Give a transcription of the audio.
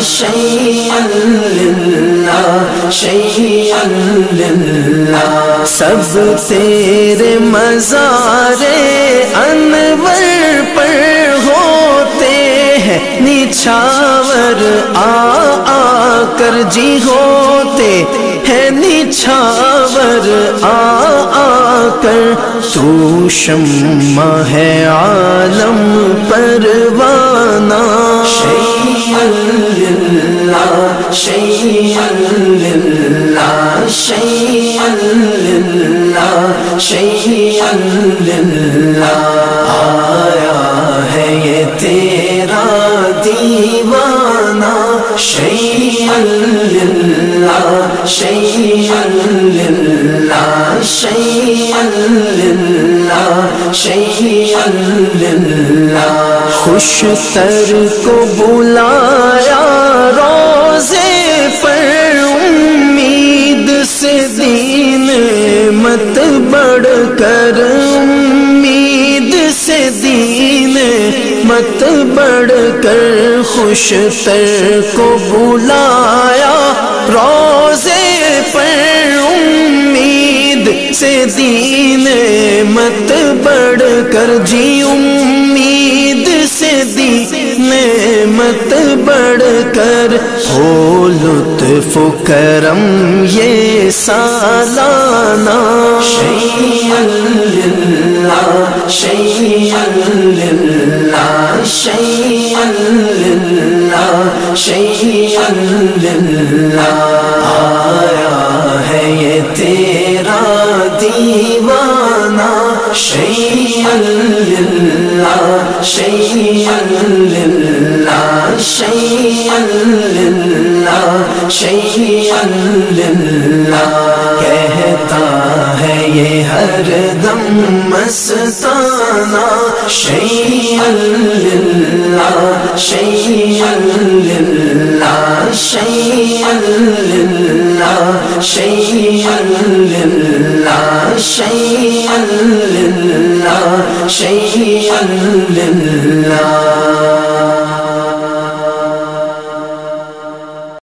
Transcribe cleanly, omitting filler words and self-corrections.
شیئا للہ شیئا للہ سب تیرے مزار انور پر ہوتے ہیں نچھاور آ کر جی ہوتے ہیں نچھاور آ کر تو شمع ہے عالم پروانہ شیئا للہ شیئا للہ شیئا للہ شیئا للہ آیا ہے یہ تیرا دیوانہ شیئا للہ شیئا للہ شیئا للہ شیئا للہ خوش تر کو بلایا روزے پر امید سے دین مت بڑھ کر امید سے دین مت بڑھ کر خوش تر کو بلایا روزے پر امید سے دین مت بڑھ کر جی امید سے دین مت بڑھ کر ہو لطف و کرم یہ سالانہ شیئا للہ شیئا للہ شیئا للہ شیئا للہ آیا ہے یہ تیرا دیوانہ شیئا للہ شیئا للہ شیئا للہ شیئا للہ کہتا ہے یہ ہر دم مستانہ شیئا للہ شیئا للہ شیئا للہ شیئا للہ شیئا للہ شیئا للہ